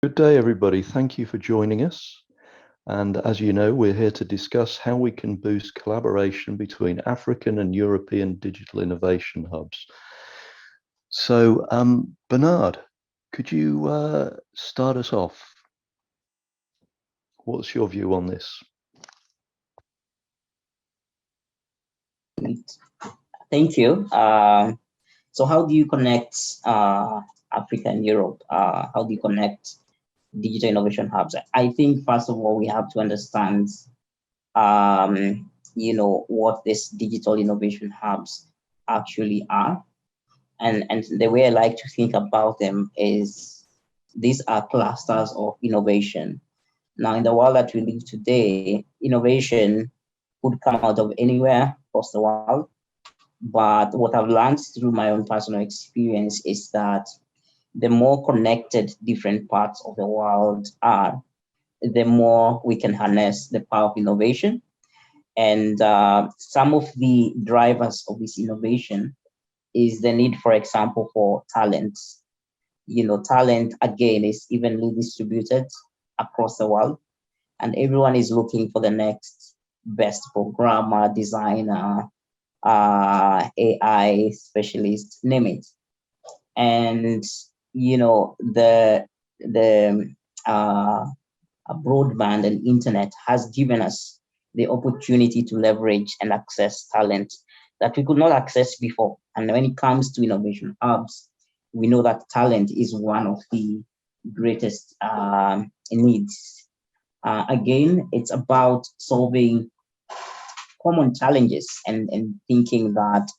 Good day, everybody. Thank you for joining us. And as you know, we're here to discuss how we can boost collaboration between African and European digital innovation hubs. So, Bernard, could you start us off? What's your view on this? Thank you. So how do you connect Africa and Europe? How do you connect digital innovation hubs? I think first of all, we have to understand, what these digital innovation hubs actually are. And the way I like to think about them is these are clusters of innovation. Now, in the world that we live today, innovation could come out of anywhere across the world. But what I've learned through my own personal experience is that the more connected different parts of the world are, the more we can harness the power of innovation. And some of the drivers of this innovation is the need, for example, for talent. Talent, again, is evenly distributed across the world, and everyone is looking for the next best programmer, designer, AI specialist, name it. And the broadband and internet has given us the opportunity to leverage and access talent that we could not access before. And when it comes to innovation hubs, we know that talent is one of the greatest needs. Again, it's about solving common challenges and thinking that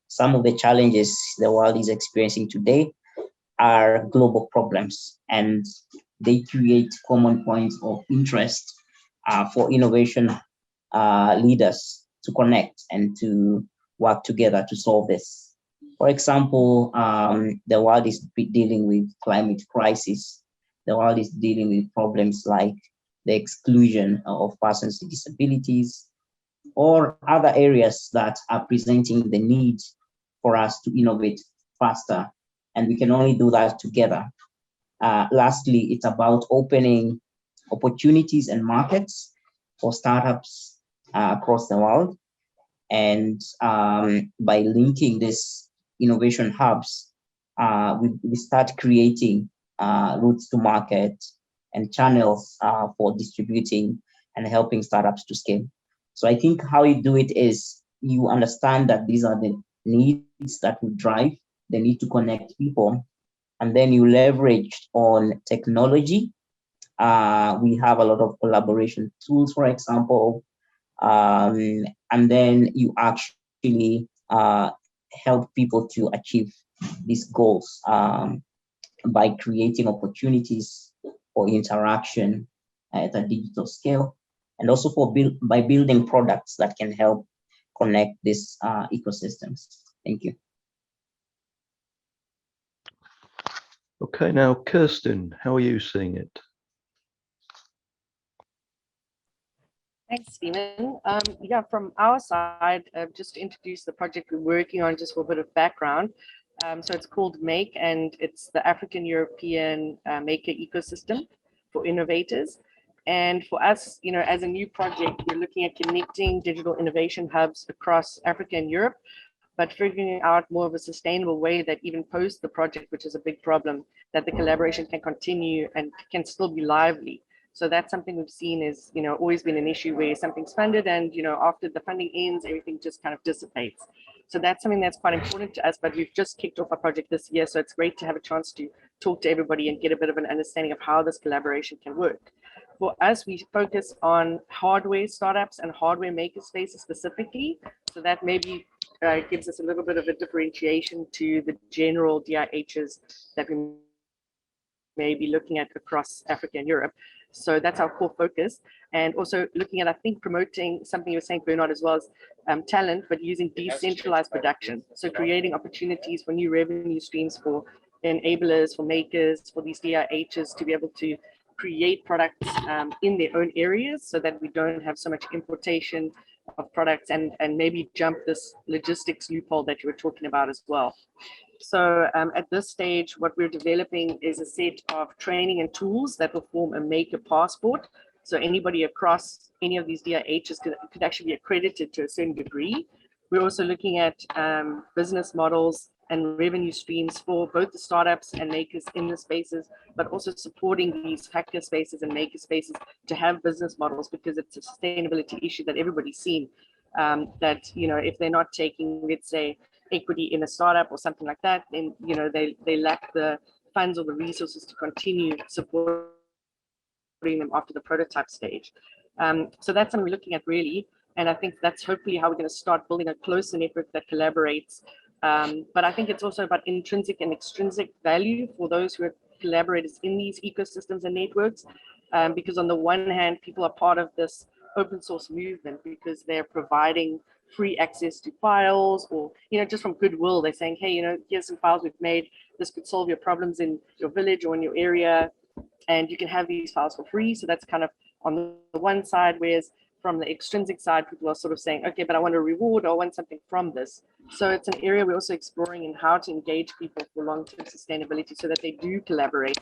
some of the challenges the world is experiencing today are global problems, and they create common points of interest for innovation leaders to connect and to work together to solve this. For example, the world is dealing with climate crisis. The world is dealing with problems like the exclusion of persons with disabilities, or other areas that are presenting the need for us to innovate faster. And we can only do that together. Lastly, it's about opening opportunities and markets for startups across the world. And by linking these innovation hubs, we start creating routes to market and channels for distributing and helping startups to scale. So I think how you do it is you understand that these are the needs that will drive the need to connect people, and then you leverage on technology. We have a lot of collaboration tools, for example, and then you actually help people to achieve these goals by creating opportunities for interaction at a digital scale, and also by building products that can help connect these ecosystems. Thank you. Okay, now, Kirstin, how are you seeing it? Thanks, Stephen. Yeah, from our side, just to introduce the project we're working on, just for a bit of background. So it's called MAKE, and it's the African European maker ecosystem for innovators. And for us, as a new project, we're looking at connecting digital innovation hubs across Africa and Europe, but figuring out more of a sustainable way that even post the project, which is a big problem, that the collaboration can continue and can still be lively. So that's something we've seen is, always been an issue where something's funded and, after the funding ends, everything just kind of dissipates. So that's something that's quite important to us, but we've just kicked off our project this year. So it's great to have a chance to talk to everybody and get a bit of an understanding of how this collaboration can work. For us, we focus on hardware startups and hardware maker spaces specifically. So that maybe gives us a little bit of a differentiation to the general DIHs that we may be looking at across Africa and Europe. So that's our core focus. And also looking at, I think, promoting something you were saying, Bernard, as well as talent, but using decentralized production. So creating opportunities for new revenue streams for enablers, for makers, for these DIHs to be able to create products in their own areas so that we don't have so much importation of products and maybe jump this logistics loophole that you were talking about as well. So at this stage, what we're developing is a set of training and tools that will form a maker passport. So anybody across any of these DIHs could actually be accredited to a certain degree. We're also looking at business models and revenue streams for both the startups and makers in the spaces, but also supporting these hacker spaces and maker spaces to have business models, because it's a sustainability issue that everybody's seen. That, you know, if they're not taking, let's say, equity in a startup or something like that, then, you know, they lack the funds or the resources to continue supporting them after the prototype stage. So that's something we're looking at, really. And I think that's hopefully how we're going to start building a closer network that collaborates. But I think it's also about intrinsic and extrinsic value for those who are collaborators in these ecosystems and networks. Because on the one hand, people are part of this open source movement because they're providing free access to files, or, you know, just from goodwill, they're saying, hey, you know, here's some files we've made. This could solve your problems in your village or in your area, and you can have these files for free. So that's kind of on the one side, whereas from the extrinsic side, people are sort of saying, okay, but I want a reward, or I want something from this. So it's an area we're also exploring in how to engage people for long-term sustainability so that they do collaborate.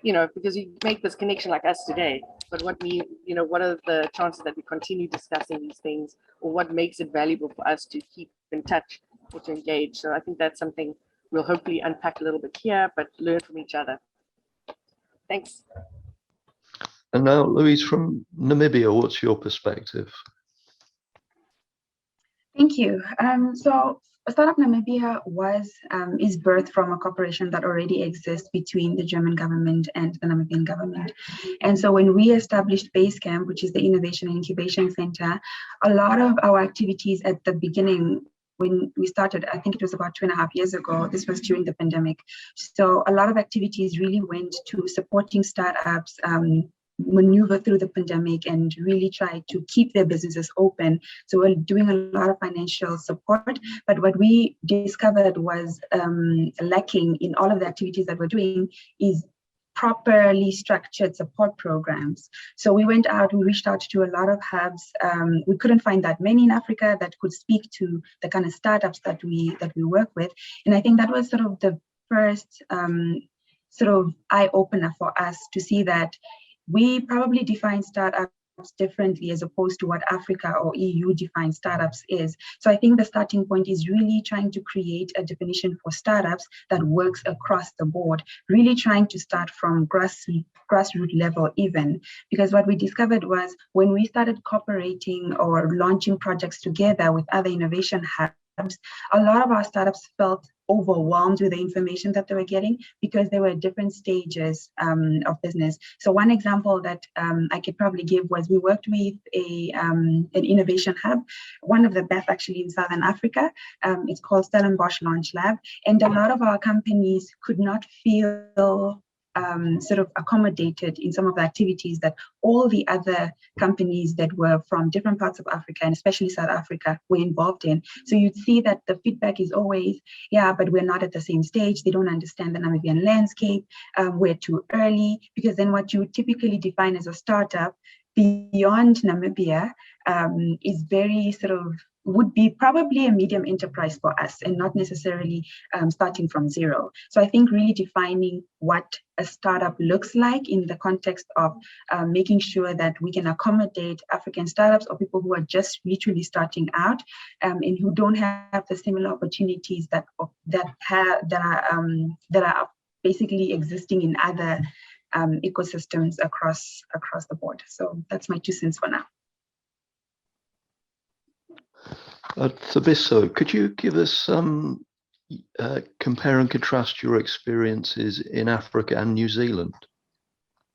You know, because you make this connection like us today, but what are the chances that we continue discussing these things, or what makes it valuable for us to keep in touch or to engage? So I think that's something we'll hopefully unpack a little bit here, but learn from each other. Thanks. And now, Loise, from Namibia, what's your perspective? Thank you. So StartUp Namibia is birthed from a cooperation that already exists between the German government and the Namibian government. And so when we established Basecamp, which is the Innovation and Incubation Centre, a lot of our activities at the beginning, when we started, I think it was about 2.5 years ago, this was during the pandemic. So a lot of activities really went to supporting startups, maneuver through the pandemic and really try to keep their businesses open. So we're doing a lot of financial support, but what we discovered was lacking in all of the activities that we're doing is properly structured support programs. So we went out, we reached out to a lot of hubs. We couldn't find that many in Africa that could speak to the kind of startups that we work with. And I think that was sort of the first sort of eye-opener for us to see that we probably define startups differently as opposed to what Africa or EU defines startups is. So I think the starting point is really trying to create a definition for startups that works across the board, really trying to start from grassroots level even. Because what we discovered was when we started cooperating or launching projects together with other innovation hubs, a lot of our startups felt overwhelmed with the information that they were getting because they were at different stages of business. So one example that I could probably give was we worked with an innovation hub, one of the best actually in Southern Africa. It's called Stellenbosch Launch Lab. And a lot of our companies could not feel sort of accommodated in some of the activities that all the other companies that were from different parts of Africa, and especially South Africa, were involved in. So you'd see that the feedback is always, yeah, but we're not at the same stage. They don't understand the Namibian landscape. We're too early, because then what you typically define as a startup beyond Namibia is very sort of, would be probably a medium enterprise for us and not necessarily starting from zero. So I think really defining what a startup looks like in the context of making sure that we can accommodate African startups or people who are just literally starting out and who don't have the similar opportunities that are basically existing in other ecosystems across the board. So that's my 2 cents for now. Thabiso, could you give us some compare and contrast your experiences in Africa and New Zealand?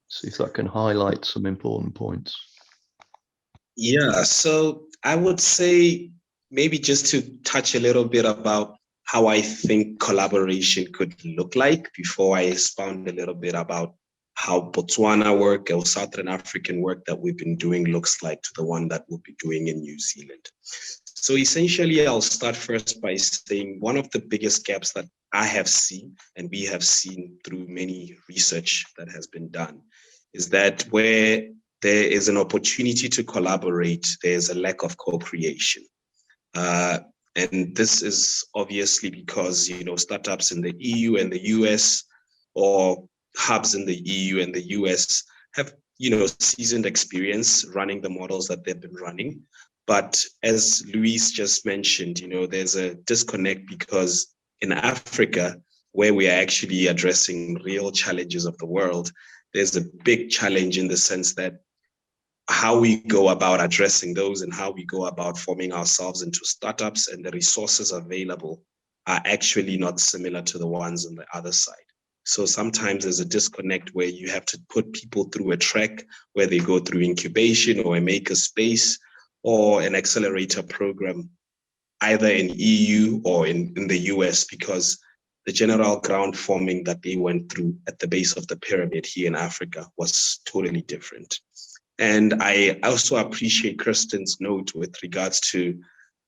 See if that can highlight some important points. Yeah, so I would say maybe just to touch a little bit about how I think collaboration could look like before I expound a little bit about how Botswana work or Southern African work that we've been doing looks like to the one that we'll be doing in New Zealand. So essentially, I'll start first by saying one of the biggest gaps that I have seen, and we have seen through many research that has been done, is that where there is an opportunity to collaborate, there's a lack of co-creation. And this is obviously because, startups in the EU and the US, or hubs in the EU and the US, have, seasoned experience running the models that they've been running. But as Loise just mentioned, there's a disconnect because in Africa, where we are actually addressing real challenges of the world, there's a big challenge in the sense that how we go about addressing those and how we go about forming ourselves into startups and the resources available are actually not similar to the ones on the other side. So sometimes there's a disconnect where you have to put people through a track where they go through incubation or a maker space or an accelerator program, either in EU or in the US, because the general ground forming that they went through at the base of the pyramid here in Africa was totally different. And I also appreciate Kirstin's note with regards to,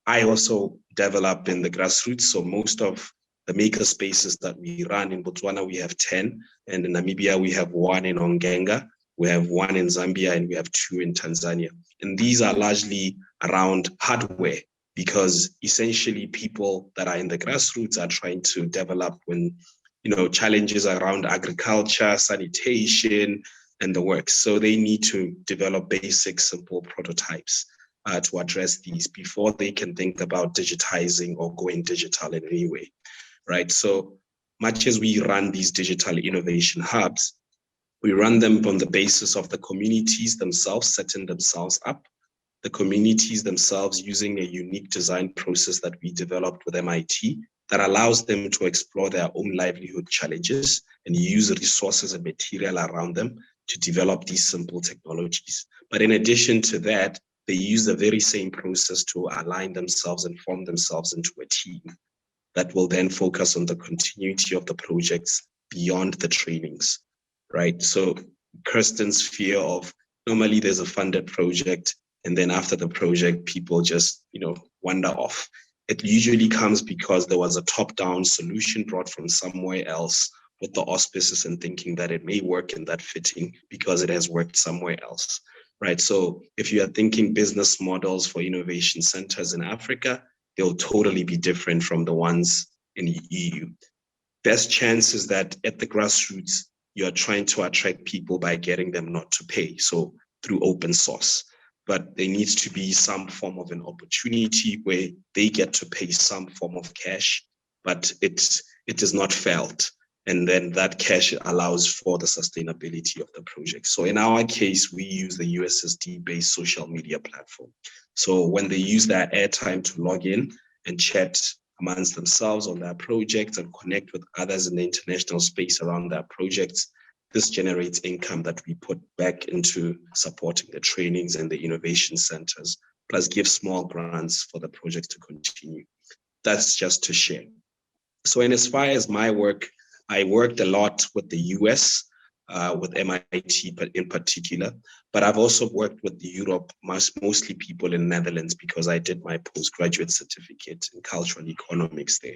I also develop in the grassroots. So most of the maker spaces that we run in Botswana, we have 10. And in Namibia, we have 1 in Ongenga, we have 1 in Zambia, and we have 2 in Tanzania. And these are largely around hardware, because essentially people that are in the grassroots are trying to develop when, challenges around agriculture, sanitation, and the works. So they need to develop basic, simple prototypes to address these before they can think about digitizing or going digital in any way, right? So much as we run these digital innovation hubs, we run them on the basis of the communities themselves setting themselves up, the communities themselves using a unique design process that we developed with MIT that allows them to explore their own livelihood challenges and use resources and material around them to develop these simple technologies. But in addition to that, they use the very same process to align themselves and form themselves into a team that will then focus on the continuity of the projects beyond the trainings, right? So Kirstin's fear of, normally there's a funded project, and then after the project, people just, wander off. It usually comes because there was a top-down solution brought from somewhere else with the auspices and thinking that it may work in that fitting because it has worked somewhere else, right? So if you are thinking business models for innovation centers in Africa, they'll totally be different from the ones in the EU. Best chance is that at the grassroots, you are trying to attract people by getting them not to pay, so through open source. But there needs to be some form of an opportunity where they get to pay some form of cash, but it is not felt. And then that cash allows for the sustainability of the project. So in our case, we use the USSD-based social media platform. So when they use their airtime to log in and chat amongst themselves on their projects and connect with others in the international space around their projects, this generates income that we put back into supporting the trainings and the innovation centers, plus give small grants for the projects to continue. That's just to share. So in as far as my work, I worked a lot with the US, with MIT but in particular, but I've also worked with Europe, mostly people in Netherlands, because I did my postgraduate certificate in cultural economics there.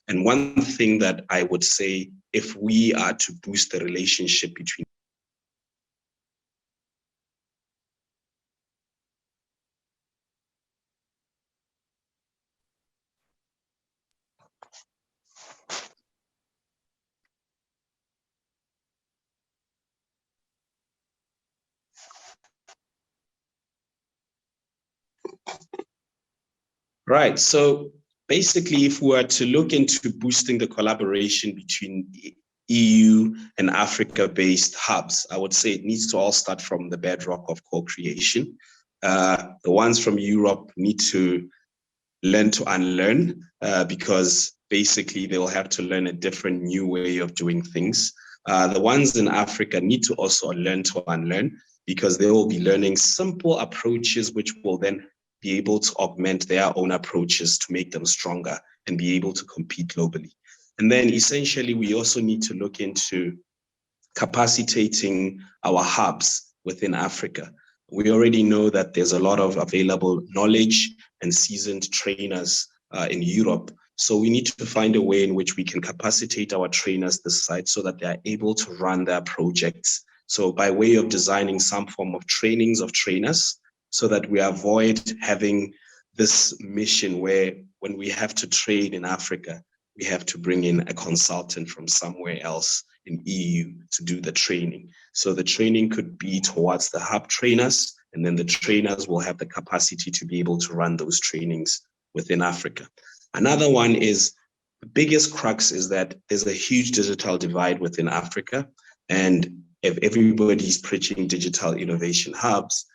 And one thing that I would say, if we are to boost the relationship between Right. So basically, if we were to look into boosting the collaboration between EU and Africa-based hubs, I would say it needs to all start from the bedrock of co-creation. The ones from Europe need to learn to unlearn because basically they'll have to learn a different new way of doing things. The ones in Africa need to also learn to unlearn because they will be learning simple approaches which will then be able to augment their own approaches to make them stronger and be able to compete globally. And then essentially, we also need to look into capacitating our hubs within Africa. We already know that there's a lot of available knowledge and seasoned trainers in Europe. So we need to find a way in which we can capacitate our trainers this side so that they are able to run their projects. So by way of designing some form of trainings of trainers, so that we avoid having this mission where when we have to trade in Africa, we have to bring in a consultant from somewhere else in EU to do the training. So the training could be towards the hub trainers, and then the trainers will have the capacity to be able to run those trainings within Africa. Another one is, the biggest crux is that there's a huge digital divide within Africa. And if everybody's preaching digital innovation hubs,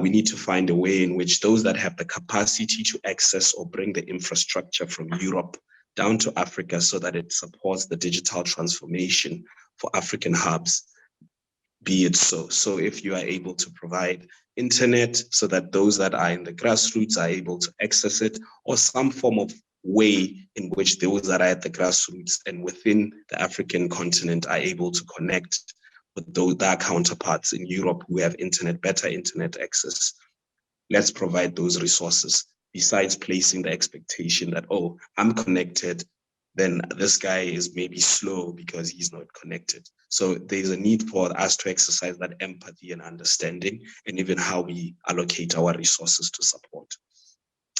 we need to find a way in which those that have the capacity to access or bring the infrastructure from Europe down to Africa so that it supports the digital transformation for African hubs, be it so. So if you are able to provide internet so that those that are in the grassroots are able to access it, or some form of way in which those that are at the grassroots and within the African continent are able to connect with their counterparts in Europe who have better internet access. Let's provide those resources, besides placing the expectation that, oh, I'm connected, then this guy is maybe slow because he's not connected. So there's a need for us to exercise that empathy and understanding, and even how we allocate our resources to support.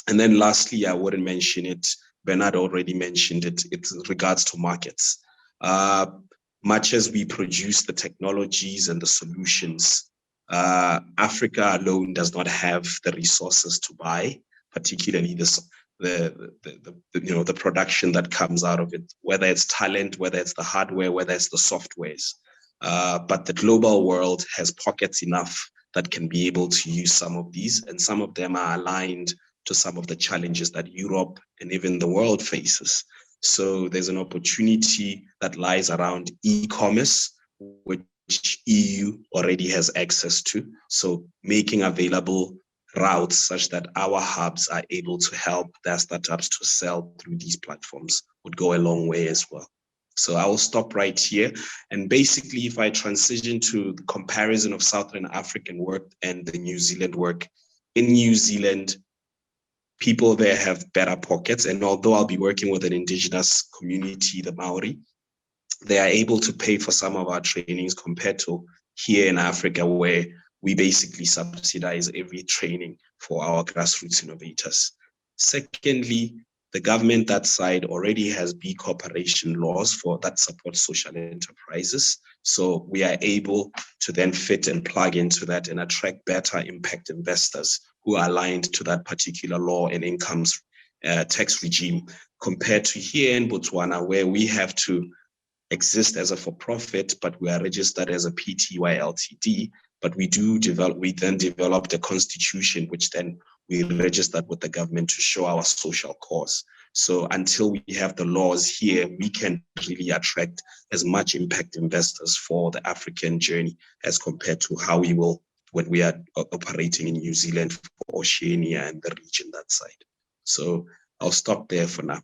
And then lastly, I wouldn't mention it, Bernard already mentioned it, it's regards to markets. Much as we produce the technologies and the solutions, Africa alone does not have the resources to buy, particularly the production that comes out of it, whether it's talent, whether it's the hardware, whether it's the softwares. But the global world has pockets enough that can be able to use some of these, and some of them are aligned to some of the challenges that Europe and even the world faces. So there's an opportunity that lies around e-commerce, which EU already has access to. So making available routes such that our hubs are able to help their startups to sell through these platforms would go a long way as well. So I will stop right here. And basically, if I transition to the comparison of Southern African work and the New Zealand work, in New Zealand, people there have better pockets. And although I'll be working with an indigenous community, the Maori, they are able to pay for some of our trainings compared to here in Africa, where we basically subsidize every training for our grassroots innovators. Secondly, the government that side already has B Corporation laws that support social enterprises. So we are able to then fit and plug into that and attract better impact investors who are aligned to that particular law and incomes tax regime, compared to here in Botswana, where we have to exist as a for-profit, but we are registered as a PTY Ltd. But we then developed a constitution, which then we registered with the government to show our social cause. So until we have the laws here, we can really attract as much impact investors for the African journey as compared to how we will when we are operating in New Zealand for Oceania and the region that side. So I'll stop there for now.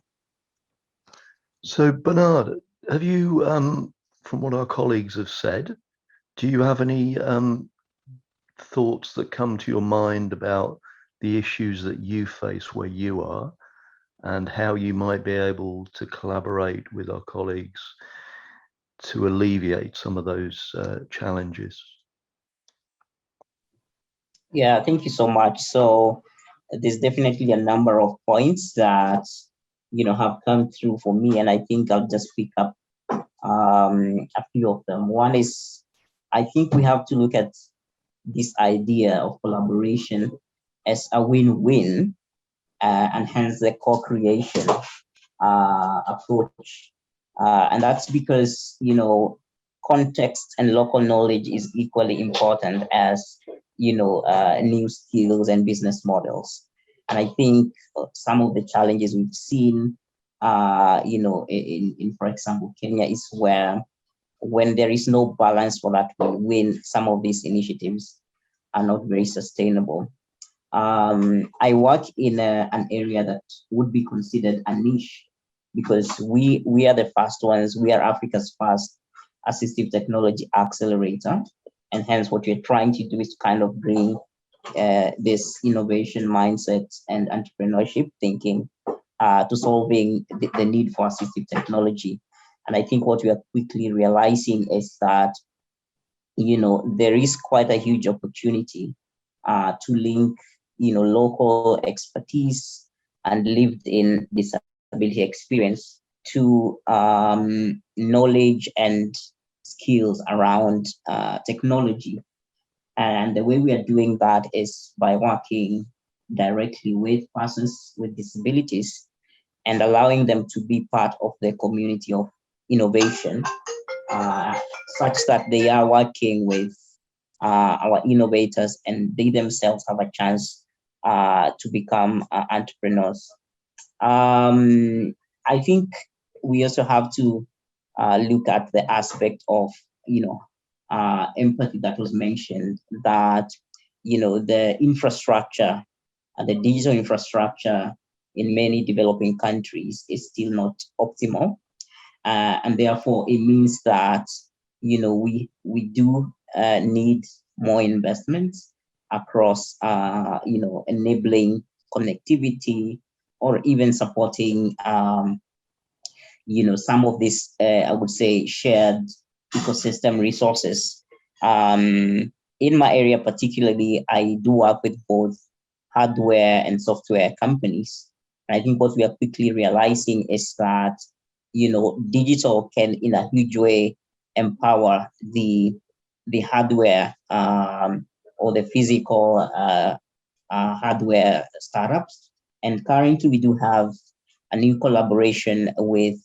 So Bernard, have you, from what our colleagues have said, do you have any thoughts that come to your mind about the issues that you face where you are, and how you might be able to collaborate with our colleagues to alleviate some of those challenges? Yeah, thank you so much. So there's definitely a number of points that have come through for me, and I think I'll just pick up a few of them. One is, I think we have to look at this idea of collaboration as a win-win, and hence the co-creation approach. And that's because, context and local knowledge is equally important as, new skills and business models. And I think some of the challenges we've seen, in, for example, Kenya, is where when there is no balance for that win, some of these initiatives are not very sustainable. I work in an area that would be considered a niche, because we are the first ones. We are Africa's first assistive technology accelerator. And hence what we're trying to do is to kind of bring this innovation mindset and entrepreneurship thinking to solving the need for assistive technology. And I think what we are quickly realizing is that, there is quite a huge opportunity to link, local expertise and lived in disability experience to knowledge and skills around technology. And the way we are doing that is by working directly with persons with disabilities and allowing them to be part of the community of innovation, such that they are working with our innovators and they themselves have a chance to become entrepreneurs. I think we also have to look at the aspect of, empathy that was mentioned, that, the infrastructure and the digital infrastructure in many developing countries is still not optimal. And therefore it means that, we do need more investments across, enabling connectivity or even supporting, some of these, I would say, shared ecosystem resources. In my area particularly, I do work with both hardware and software companies. And I think what we are quickly realizing is that, digital can, in a huge way, empower the hardware or the physical hardware startups. And currently, we do have a new collaboration with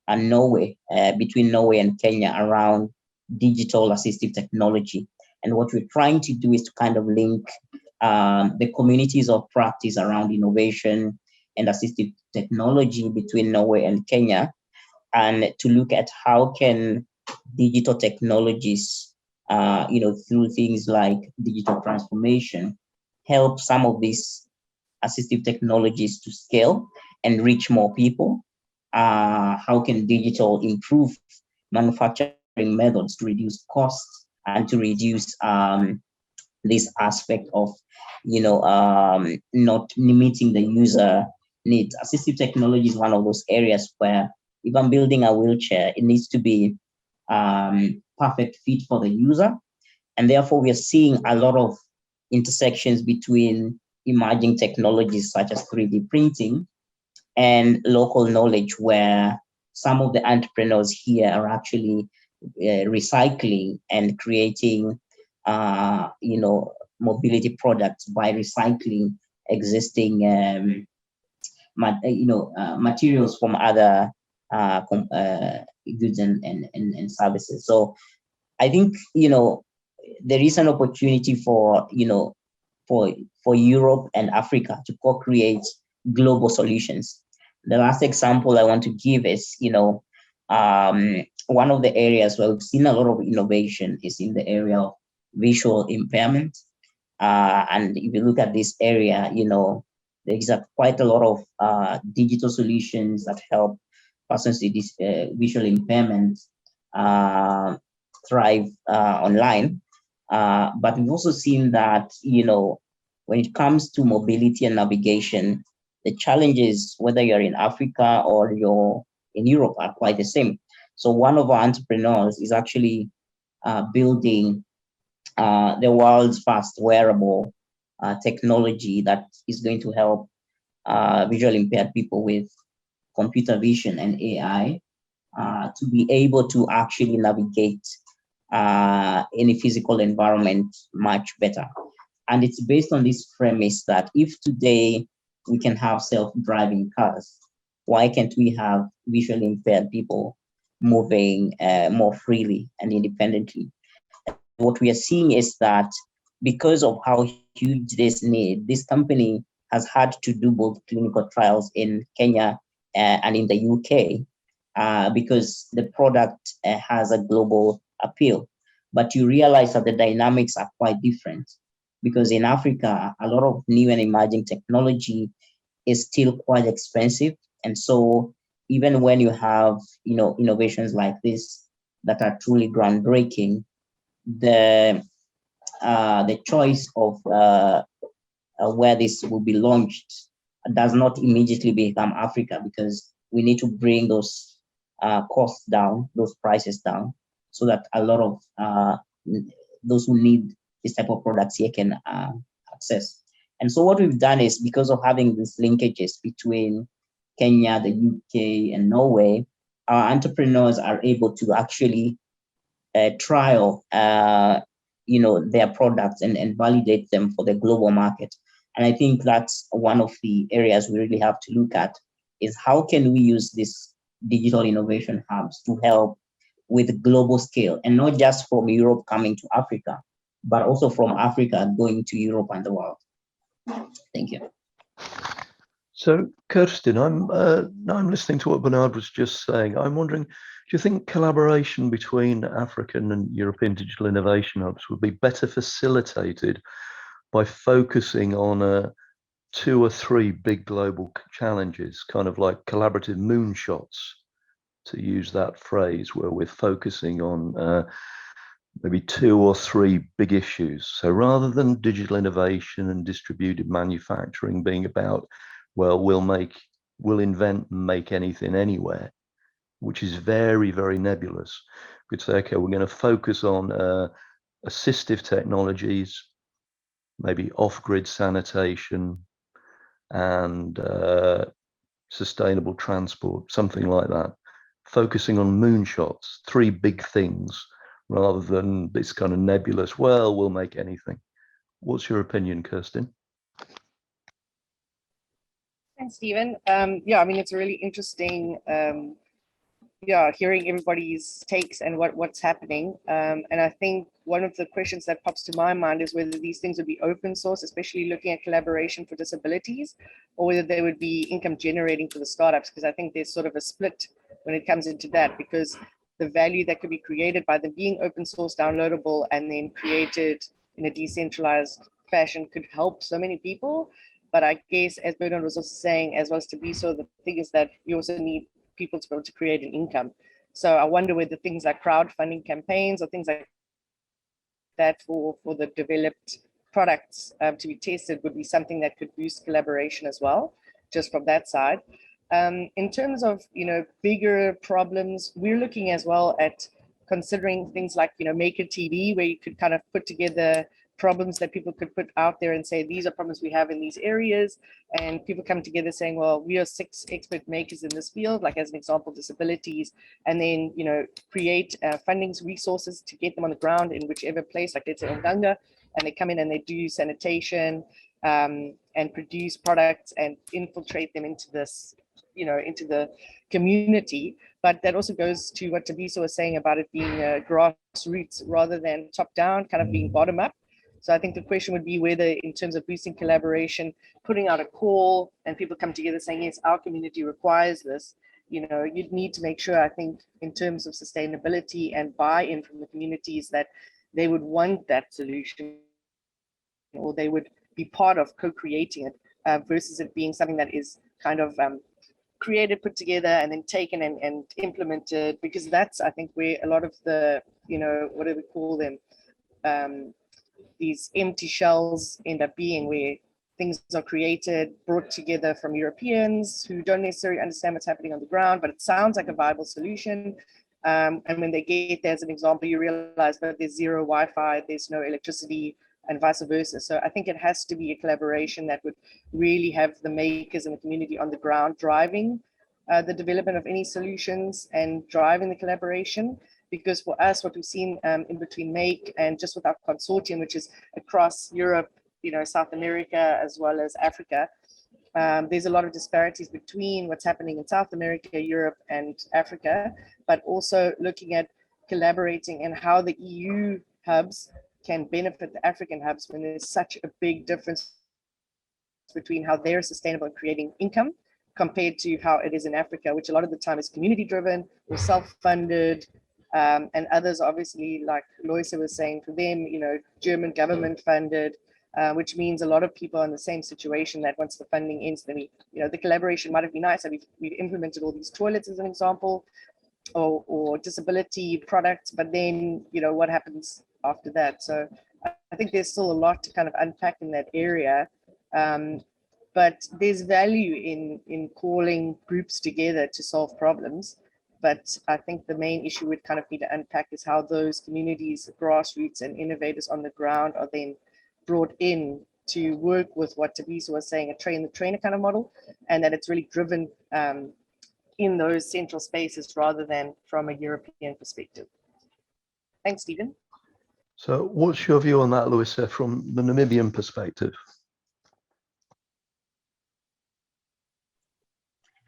Norway, between Norway and Kenya around digital assistive technology. And what we're trying to do is to kind of link the communities of practice around innovation and assistive technology between Norway and Kenya, and to look at how can digital technologies, through things like digital transformation, help some of these assistive technologies to scale and reach more people. How can digital improve manufacturing methods to reduce costs and to reduce this aspect of, not limiting the user needs. Assistive technology is one of those areas where if I'm building a wheelchair, it needs to be perfect fit for the user. And therefore, we are seeing a lot of intersections between emerging technologies such as 3D printing and local knowledge, where some of the entrepreneurs here are actually recycling and creating, mobility products by recycling existing, materials from other goods and services. So I think, there is an opportunity for, for Europe and Africa to co-create global solutions. The last example I want to give is, one of the areas where we've seen a lot of innovation is in the area of visual impairment. And if you look at this area, there's quite a lot of digital solutions that help persons with this visual impairment thrive online. But we've also seen that, when it comes to mobility and navigation, the challenges, whether you're in Africa or you're in Europe, are quite the same. So one of our entrepreneurs is actually building the world's first wearable technology that is going to help visually impaired people with computer vision and AI to be able to actually navigate any physical environment much better. And it's based on this premise that if today we can have self-driving cars, why can't we have visually impaired people moving more freely and independently? What we are seeing is that because of how huge this need, this company has had to do both clinical trials in Kenya and in the UK because the product has a global appeal. But you realize that the dynamics are quite different, because in Africa, a lot of new and emerging technology is still quite expensive. And so even when you have, innovations like this that are truly groundbreaking, the choice of where this will be launched does not immediately become Africa, because we need to bring those costs down, those prices down, so that a lot of those who need this type of products here can access. And so what we've done is, because of having these linkages between Kenya, the UK, and Norway, our entrepreneurs are able to actually trial their products and validate them for the global market. And I think that's one of the areas we really have to look at, is how can we use these digital innovation hubs to help with global scale, and not just from Europe coming to Africa, but also from Africa going to Europe and the world. Thank you. So, Kirstin, I'm listening to what Bernard was just saying. I'm wondering, do you think collaboration between African and European digital innovation hubs would be better facilitated by focusing on 2 or 3 big global challenges, kind of like collaborative moonshots, to use that phrase, where we're focusing on maybe 2 or 3 big issues? So rather than digital innovation and distributed manufacturing being about, well, we'll invent and make anything anywhere, which is very, very nebulous. We could say, okay, we're going to focus on assistive technologies, maybe off-grid sanitation, and sustainable transport, something like that. Focusing on moonshots, 3 big things, rather than this kind of nebulous, well, we'll make anything. What's your opinion, Kirstin? Thanks, Stephen. Yeah, I mean, it's really interesting, hearing everybody's takes and what's happening. And I think one of the questions that pops to my mind is whether these things would be open source, especially looking at collaboration for disabilities, or whether they would be income generating for the startups, because I think there's sort of a split when it comes into that, because the value that could be created by them being open source, downloadable, and then created in a decentralized fashion could help so many people. But I guess, as Bernard was also saying, as well as Thabiso, the thing is that you also need people to be able to create an income. So I wonder whether things like crowdfunding campaigns or things like that for the developed products to be tested would be something that could boost collaboration as well, just from that side. In terms of bigger problems, we're looking as well at considering things like Maker TV, where you could kind of put together problems that people could put out there and say, these are problems we have in these areas, and people come together saying, well, we are 6 expert makers in this field, like as an example, disabilities, and then create funding resources to get them on the ground in whichever place, like let's say Onganga, and they come in and they do sanitation and produce products and infiltrate them into this, into the community. But that also goes to what Thabiso was saying about it being grassroots rather than top down, kind of being bottom up. So I think the question would be whether, in terms of boosting collaboration, putting out a call and people come together saying, yes, our community requires this, you'd need to make sure, I think, in terms of sustainability and buy-in from the communities, that they would want that solution, or they would be part of co-creating it, versus it being something that is kind of created, put together, and then taken and implemented, because that's, I think, where a lot of the, what do we call them? These empty shells end up being, where things are created, brought together from Europeans who don't necessarily understand what's happening on the ground, but it sounds like a viable solution. And when they get there, as an example, you realize that there's zero Wi-Fi, there's no electricity, and vice versa. So I think it has to be a collaboration that would really have the makers and the community on the ground driving the development of any solutions and driving the collaboration. Because for us, what we've seen in between Make and just with our consortium, which is across Europe, South America, as well as Africa, there's a lot of disparities between what's happening in South America, Europe, and Africa, but also looking at collaborating and how the EU hubs can benefit the African hubs when there's such a big difference between how they're sustainable in creating income compared to how it is in Africa, which a lot of the time is community driven or self-funded. And others, obviously, like Loise was saying, for them, German government funded, which means a lot of people are in the same situation, that once the funding ends, then the collaboration might have been nice. And we've implemented all these toilets as an example, or disability products, but then, what happens after that? So I think there's still a lot to kind of unpack in that area. But there's value in calling groups together to solve problems. But I think the main issue we'd kind of need to unpack is how those communities, grassroots, and innovators on the ground are then brought in to work with what Thabiso was saying, a train-the-trainer kind of model, and that it's really driven in those central spaces rather than from a European perspective. Thanks, Stephen. So what's your view on that, Loise, from the Namibian perspective?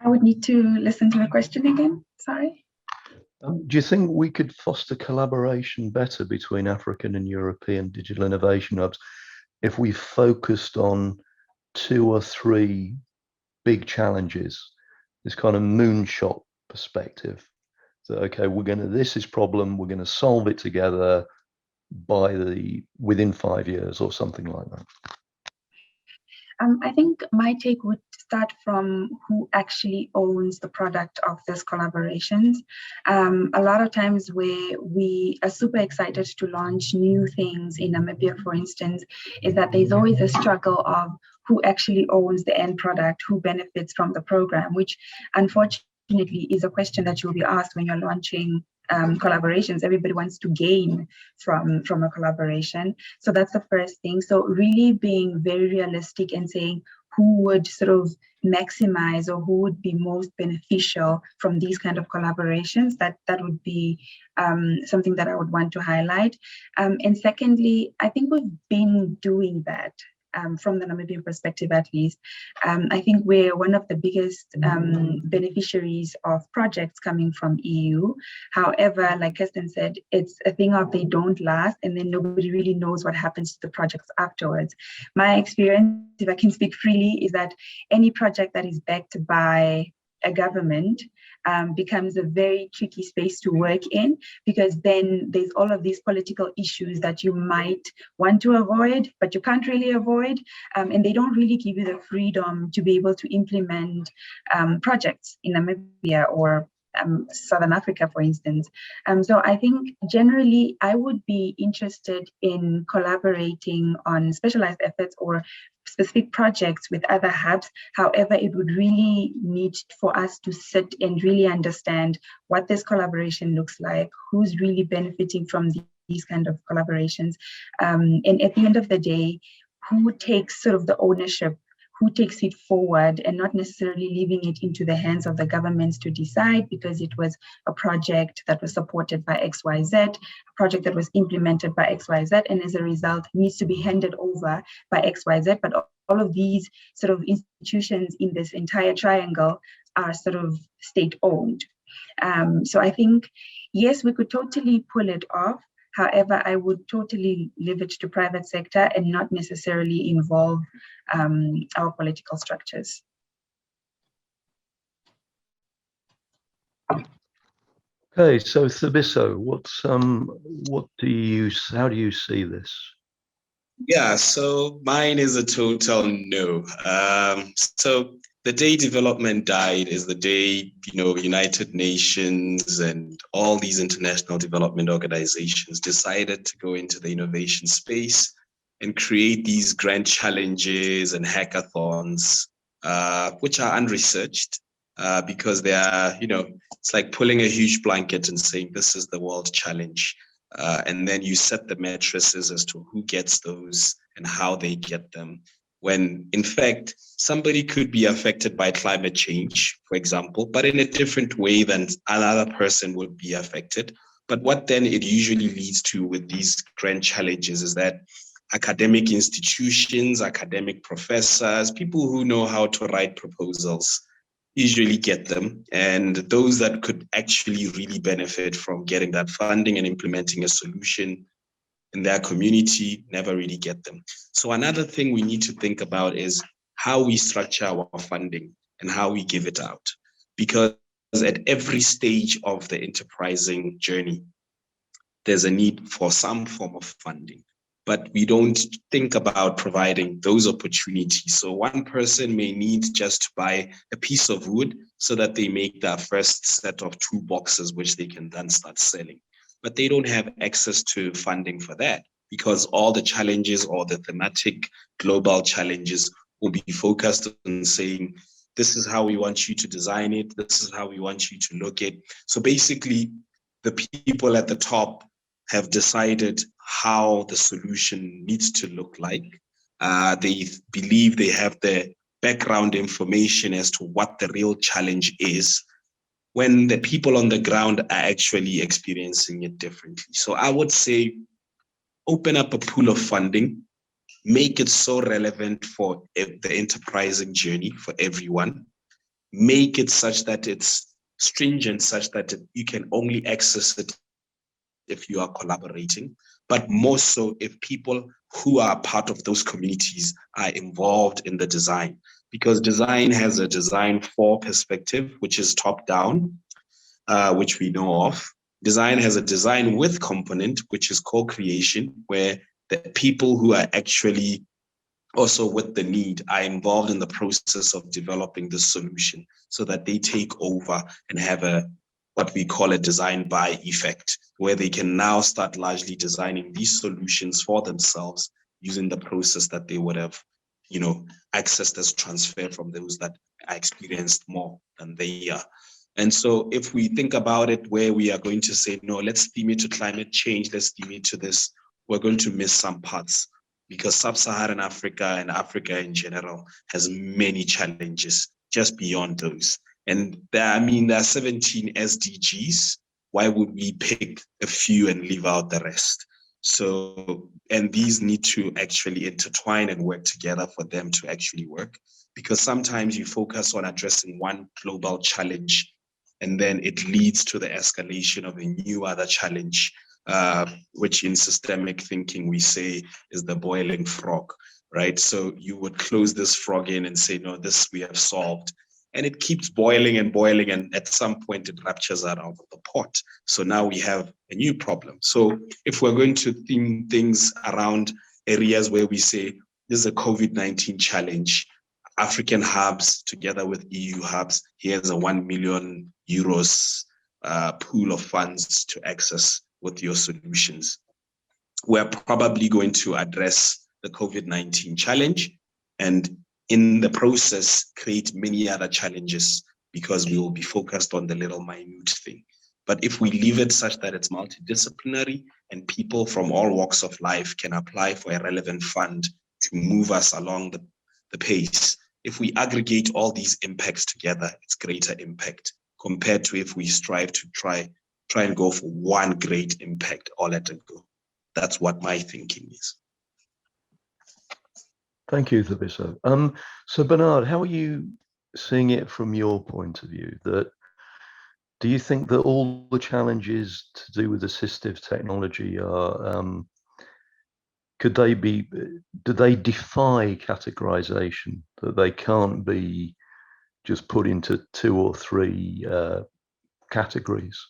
I would need to listen to the question again, sorry. Do you think we could foster collaboration better between African and European digital innovation hubs if we focused on 2 or 3 big challenges, this kind of moonshot perspective? So, okay, this is problem, we're going to solve it together within 5 years or something like that. I think my take would start from who actually owns the product of these collaborations. A lot of times where we are super excited to launch new things in Namibia, for instance, is that there's always a struggle of who actually owns the end product, who benefits from the program, which unfortunately is a question that you'll be asked when you're launching collaborations. Everybody wants to gain from a collaboration. So that's the first thing. So really being very realistic and saying who would sort of maximize or who would be most beneficial from these kind of collaborations, that would be something that I would want to highlight. And secondly, I think we've been doing that. From the Namibian perspective, at least. I think we're one of the biggest beneficiaries of projects coming from EU. However, like Kirstin said, it's a thing of they don't last, and then nobody really knows what happens to the projects afterwards. My experience, if I can speak freely, is that any project that is backed by a government becomes a very tricky space to work in, because then there's all of these political issues that you might want to avoid, but you can't really avoid, and they don't really give you the freedom to be able to implement projects in Namibia or Southern Africa, for instance. So I think generally I would be interested in collaborating on specialized efforts or specific projects with other hubs. However, it would really need for us to sit and really understand what this collaboration looks like, who's really benefiting from these kind of collaborations. And at the end of the day, who takes sort of the ownership, who takes it forward, and not necessarily leaving it into the hands of the governments to decide because it was a project that was supported by XYZ, a project that was implemented by XYZ, and as a result needs to be handed over by XYZ. But all of these sort of institutions in this entire triangle are sort of state-owned. So I think, yes, we could totally pull it off. However, I would totally leave it to private sector and not necessarily involve our political structures. Okay, so Thabiso, how do you see this? Yeah, so mine is a total no. So the day development died is the day, United Nations and all these international development organizations decided to go into the innovation space and create these grand challenges and hackathons, which are unresearched because they are, it's like pulling a huge blanket and saying, this is the world challenge. And then you set the matrices as to who gets those and how they get them. When in fact, somebody could be affected by climate change, for example, but in a different way than another person would be affected. But what then it usually leads to with these grand challenges is that academic institutions, academic professors, people who know how to write proposals usually get them. And those that could actually really benefit from getting that funding and implementing a solution in their community never really get them. So another thing we need to think about is how we structure our funding and how we give it out. Because at every stage of the enterprising journey, there's a need for some form of funding, but we don't think about providing those opportunities. So one person may need just to buy a piece of wood so that they make their first set of 2 boxes, which they can then start selling. But they don't have access to funding for that because all the challenges or the thematic global challenges will be focused on saying, this is how we want you to design it. This is how we want you to look at. So basically, the people at the top have decided how the solution needs to look like. They believe they have the background information as to what the real challenge is, when the people on the ground are actually experiencing it differently. So I would say, open up a pool of funding, make it so relevant for the enterprising journey for everyone, make it such that it's stringent, such that you can only access it if you are collaborating, but more so if people who are part of those communities are involved in the design. Because design has a design for perspective, which is top down, which we know of. Design has a design with component, which is co-creation, where the people who are actually also with the need are involved in the process of developing the solution, so that they take over and have what we call a design buy effect, where they can now start largely designing these solutions for themselves using the process that they would have, accessed as transfer from those that are experienced more than they are. And so if we think about it, where we are going to say, no, let's theme it to climate change, let's theme it to this, we're going to miss some parts, because sub-Saharan Africa and Africa in general has many challenges just beyond those. And there are 17 SDGs. Why would we pick a few and leave out the rest? So, and these need to actually intertwine and work together for them to actually work, because sometimes you focus on addressing one global challenge, and then it leads to the escalation of a new other challenge, which in systemic thinking we say is the boiling frog, right? So you would close this frog in and say, no, this we have solved. And it keeps boiling and boiling, and at some point it ruptures out of the pot. So now we have a new problem. So if we're going to theme things around areas where we say, this is a COVID-19 challenge, African hubs together with EU hubs, here's a 1 million euros pool of funds to access with your solutions. We're probably going to address the COVID-19 challenge, and in the process create many other challenges, because we will be focused on the little minute thing. But if we leave it such that it's multidisciplinary and people from all walks of life can apply for a relevant fund to move us along the pace, if we aggregate all these impacts together, it's greater impact compared to if we strive to try and go for one great impact all at a go. That's what my thinking is. Thank you, Thabiso. So Bernard, how are you seeing it from your point of view? Do you think that all the challenges to do with assistive technology are, do they defy categorization, that they can't be just put into 2 or 3 categories?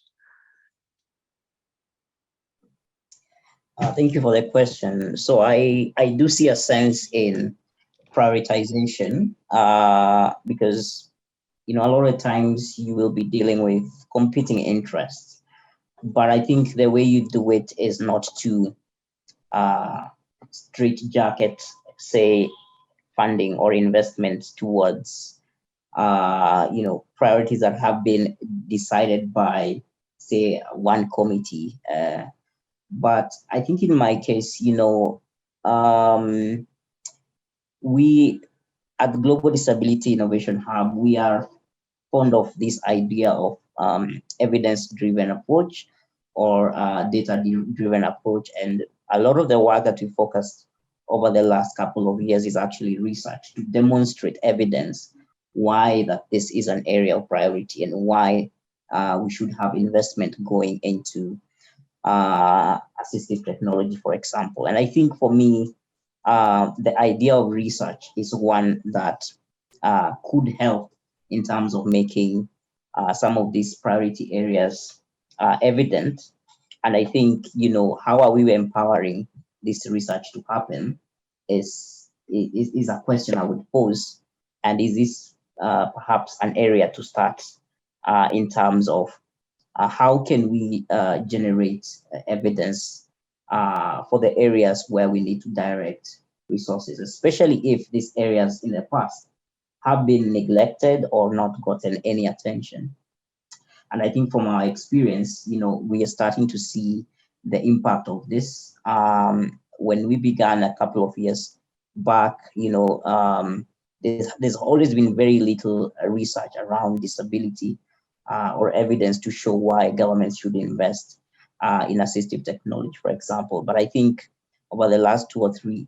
Thank you for the question. So I do see a sense in prioritization, because a lot of times you will be dealing with competing interests, but I think the way you do it is not to straitjacket, say, funding or investment towards priorities that have been decided by, say, one committee. But I think in my case, we at the Global Disability Innovation Hub, we are fond of this idea of evidence-driven approach or data-driven approach. And a lot of the work that we focused over the last couple of years is actually research to demonstrate evidence why that this is an area of priority and why we should have investment going into assistive technology, for example. And I think for me, the idea of research is one that could help in terms of making some of these priority areas evident. And I think, how are we empowering this research to happen is a question I would pose. And is this perhaps an area to start in terms of how can we generate evidence for the areas where we need to direct resources, especially if these areas in the past have been neglected or not gotten any attention. And I think from our experience, we are starting to see the impact of this. When we began a couple of years back, there's always been very little research around disability or evidence to show why governments should invest in assistive technology, for example. But I think over the last 2 or 3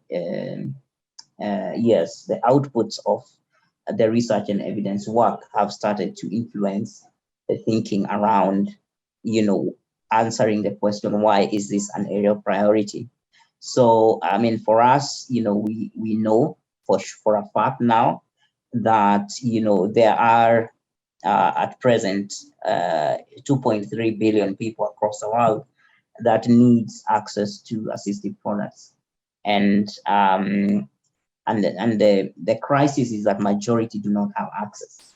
years, the outputs of the research and evidence work have started to influence the thinking around, answering the question, why is this an area of priority? So, I mean, for us, we know for a fact now that, there are at present 2.3 billion people across the world that needs access to assistive products. And the crisis is that majority do not have access.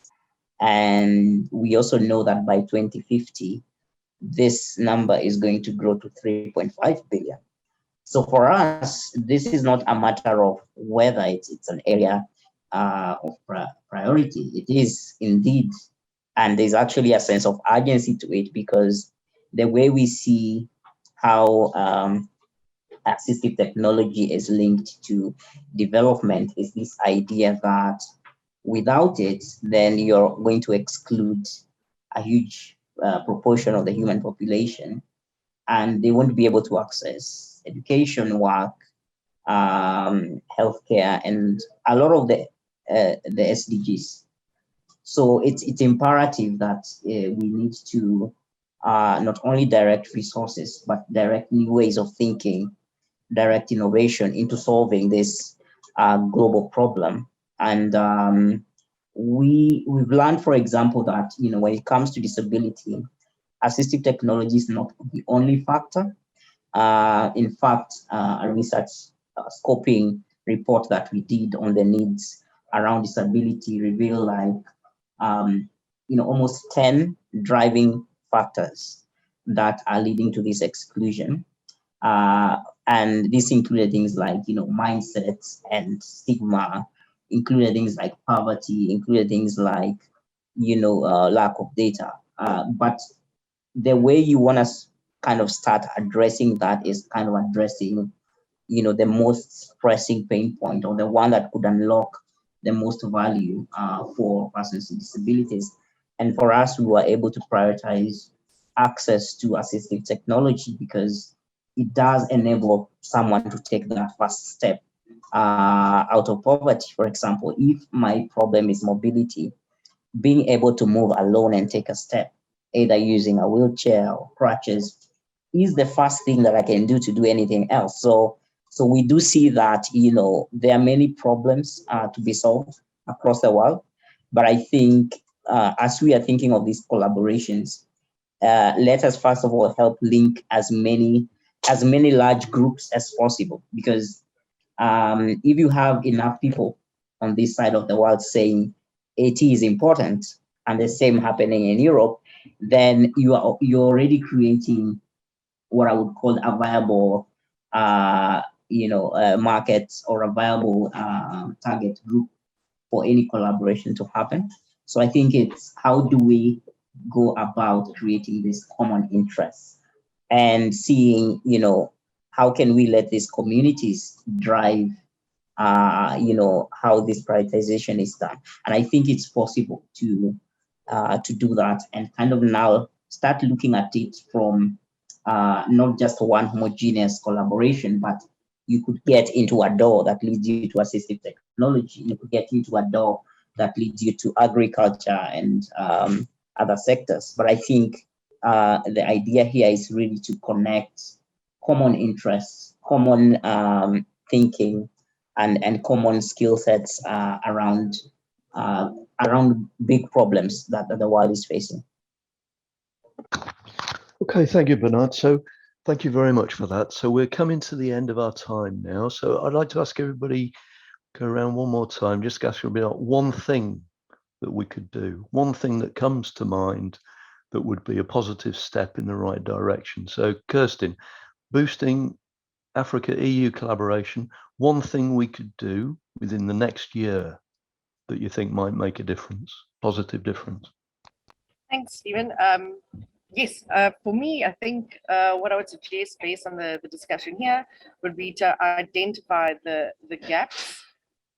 And we also know that by 2050, this number is going to grow to 3.5 billion. So for us, this is not a matter of whether it's an area of priority. It is indeed, and there's actually a sense of urgency to it, because the way we see how assistive technology is linked to development is this idea that without it, then you're going to exclude a huge proportion of the human population, and they won't be able to access education, work, healthcare, and a lot of the SDGs. So it's imperative that we need to not only direct resources, but direct new ways of thinking, direct innovation into solving this global problem. And we've learned, for example, that when it comes to disability, assistive technology is not the only factor. In fact, a research scoping report that we did on the needs around disability revealed almost 10 driving factors that are leading to this exclusion. And this included things like, mindsets and stigma, included things like poverty, included things like, lack of data. But the way you want to kind of start addressing that is kind of addressing, the most pressing pain point, or the one that could unlock the most value for persons with disabilities. And for us, we were able to prioritize access to assistive technology because it does enable someone to take that first step out of poverty. For example, if my problem is mobility, being able to move alone and take a step, either using a wheelchair or crutches, is the first thing that I can do to do anything else. So we do see that, there are many problems to be solved across the world. But I think as we are thinking of these collaborations, let us first of all help link as many large groups as possible. Because if you have enough people on this side of the world saying AT is important, and the same happening in Europe, then you're already creating what I would call a viable market, or a viable target group for any collaboration to happen. So I think it's how do we go about creating this common interest and seeing, how can we let these communities drive, how this prioritization is done. And I think it's possible to do that and kind of now start looking at it from not just one homogeneous collaboration, but you could get into a door that leads you to assistive technology. You could get into a door that leads you to agriculture and other sectors. But I think the idea here is really to connect common interests, common thinking, and common skill sets around big problems that the world is facing. Okay, thank you, Bernard. So thank you very much for that. So we're coming to the end of our time now. So I'd like to ask everybody, go around one more time, just ask everybody about one thing that we could do, one thing that comes to mind that would be a positive step in the right direction. So Kirstin, boosting Africa-EU collaboration, one thing we could do within the next year that you think might make a difference, positive difference? Thanks, Stephen. Yes, for me, I think what I would suggest based on the discussion here would be to identify the gaps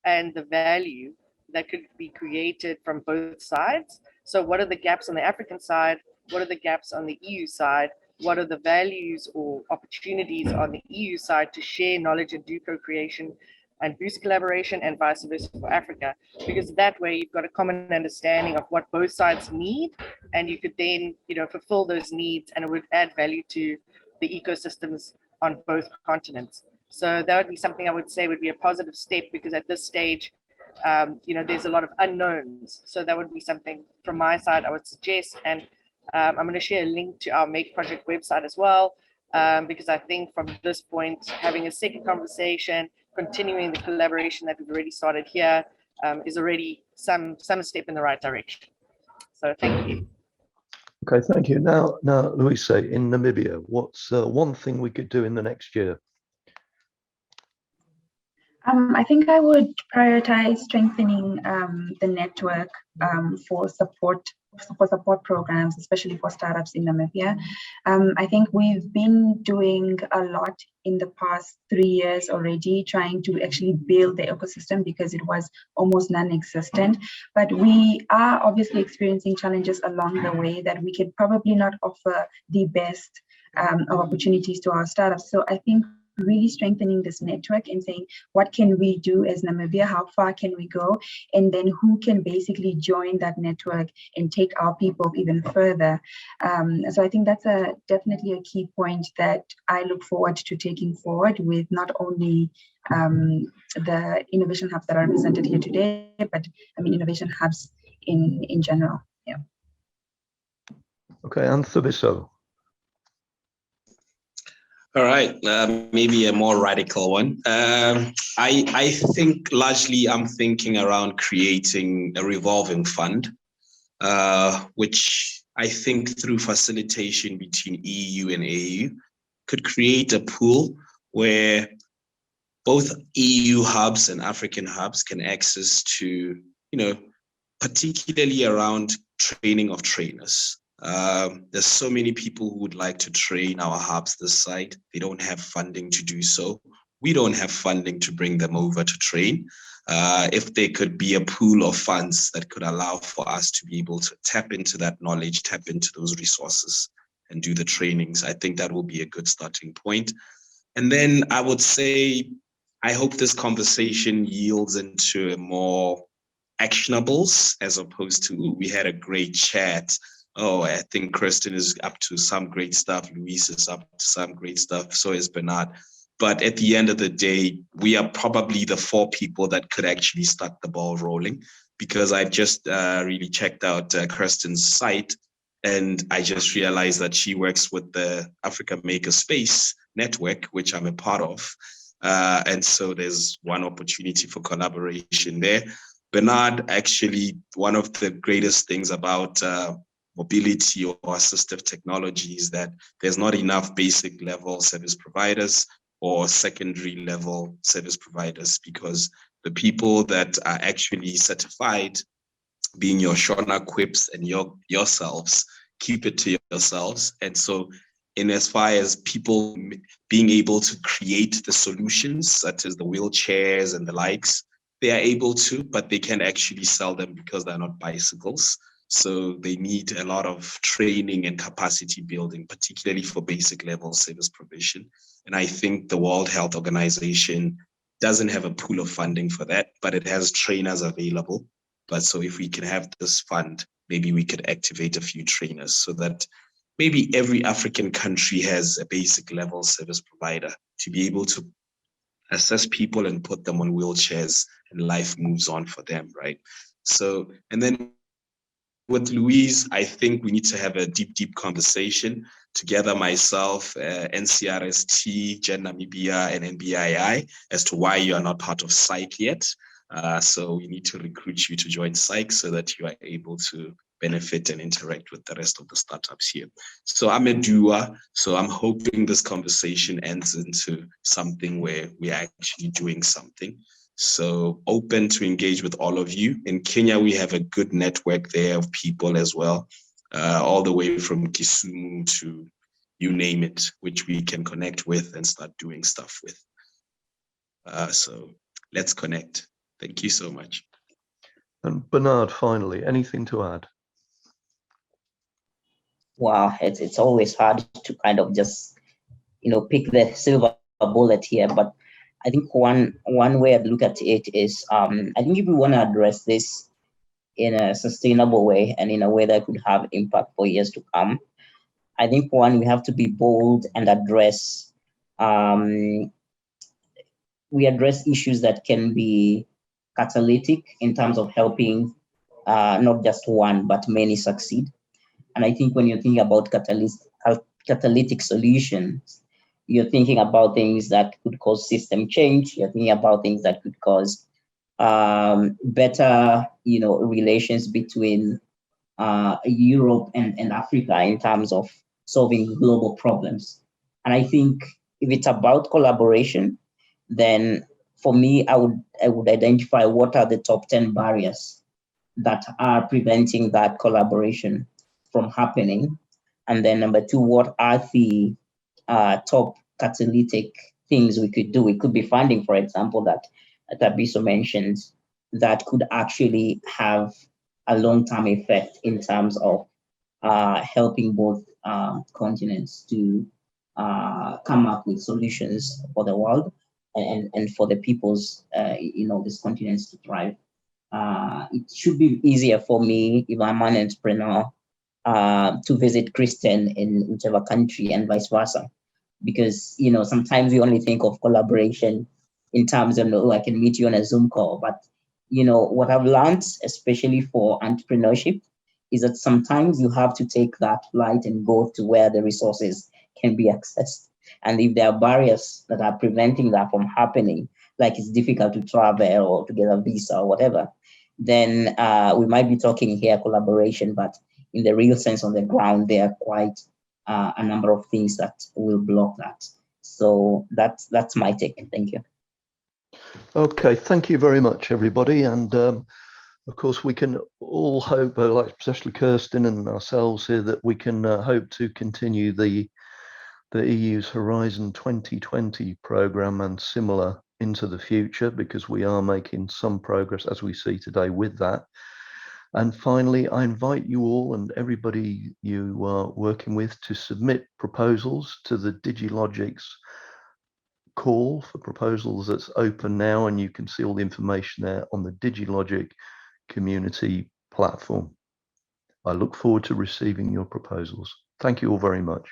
and the value that could be created from both sides. So what are the gaps on the African side? What are the gaps on the EU side? What are the values or opportunities on the EU side to share knowledge and do co-creation and boost collaboration, and vice versa for Africa? Because that way you've got a common understanding of what both sides need, and you could then, fulfill those needs, and it would add value to the ecosystems on both continents. So that would be something I would say would be a positive step, because at this stage, there's a lot of unknowns. So that would be something from my side I would suggest. And I'm going to share a link to our Make Project website as well, because I think from this point, having a second conversation, continuing the collaboration that we've already started here, is already some step in the right direction. So thank you. Okay, thank you. Now, Loise, in Namibia, what's one thing we could do in the next year? I think I would prioritize strengthening the network for support programs, especially for startups in Namibia. I think we've been doing a lot in the past 3 years already, trying to actually build the ecosystem, because it was almost non-existent. But we are obviously experiencing challenges along the way that we could probably not offer the best of opportunities to our startups. So I think really strengthening this network and saying, what can we do as Namibia? How far can we go? And then who can basically join that network and take our people even further? So I think that's definitely a key point that I look forward to taking forward with not only the innovation hubs that are presented here today, but innovation hubs in general. Yeah. Okay, and Thabiso. All right, maybe a more radical one. I think largely I'm thinking around creating a revolving fund, which I think through facilitation between EU and AU could create a pool where both EU hubs and African hubs can access to, particularly around training of trainers. There's so many people who would like to train our hubs this side. They don't have funding to do so. We don't have funding to bring them over to train. If there could be a pool of funds that could allow for us to be able to tap into that knowledge, tap into those resources and do the trainings, I think that will be a good starting point. And then I would say, I hope this conversation yields into a more actionables, as opposed to we had a great chat. Oh, I think Kirstin is up to some great stuff. Loise is up to some great stuff. So is Bernard. But at the end of the day, we are probably the 4 people that could actually start the ball rolling, because I just really checked out Kirstin's site, and I just realized that she works with the Africa Maker Space Network, which I'm a part of. And so there's one opportunity for collaboration there. Bernard, actually, one of the greatest things about mobility or assistive technology is that there's not enough basic level service providers or secondary level service providers, because the people that are actually certified, being your Shona Quips and yourselves, keep it to yourselves. And so in as far as people being able to create the solutions, such as the wheelchairs and the likes, they are able to, but they can't actually sell them because they're not bicycles. So they need a lot of training and capacity building, particularly for basic level service provision. And I think the World Health Organization doesn't have a pool of funding for that, but it has trainers available. But so if we can have this fund, maybe we could activate a few trainers so that maybe every African country has a basic level service provider to be able to assess people and put them on wheelchairs, and life moves on for them, right? So, and then with Loise, I think we need to have a deep conversation together, myself, NCRST, Gen Namibia, and NBII, as to why you are not part of PSYCH yet. So we need to recruit you to join PSYCH so that you are able to benefit and interact with the rest of the startups here. So I'm a doer, so I'm hoping this conversation ends into something where we are actually doing something. So open to engage with all of you. In Kenya, we have a good network there of people as well, all the way from Kisumu to you name it, which we can connect with and start doing stuff with. So let's connect. Thank you so much. And Bernard, finally, anything to add? Wow, it's always hard to kind of just, pick the silver bullet here, but I think one way I'd look at it is, I think if we want to address this in a sustainable way and in a way that could have impact for years to come, I think one, we have to be bold and address, issues that can be catalytic in terms of helping not just one, but many succeed. And I think when you're thinking about catalytic solutions, you're thinking about things that could cause system change. You're thinking about things that could cause better, relations between Europe and Africa in terms of solving global problems. And I think if it's about collaboration, then for me, I would identify what are the top 10 barriers that are preventing that collaboration from happening. And then number two, what are the top catalytic things we could do? It could be funding, for example, that Thabiso mentioned, that could actually have a long-term effect in terms of helping both continents to come up with solutions for the world and for the peoples, these continents to thrive. It should be easier for me if I'm an entrepreneur to visit Kirstin in whichever country and vice versa. Because, sometimes we only think of collaboration in terms of, I can meet you on a Zoom call. But, what I've learned, especially for entrepreneurship, is that sometimes you have to take that flight and go to where the resources can be accessed. And if there are barriers that are preventing that from happening, like it's difficult to travel or to get a visa or whatever, then we might be talking here collaboration, but in the real sense on the ground, there are quite a number of things that will block that. So that's my take. Thank you. Okay, thank you very much, everybody. And of course, we can all hope, like especially Kirstin and ourselves here, that we can hope to continue the EU's Horizon 2020 program and similar into the future, because we are making some progress, as we see today, with that. And finally, I invite you all and everybody you are working with to submit proposals to the DIGILOGIC's call for proposals that's open now, and you can see all the information there on the DIGILOGIC community platform. I look forward to receiving your proposals. Thank you all very much.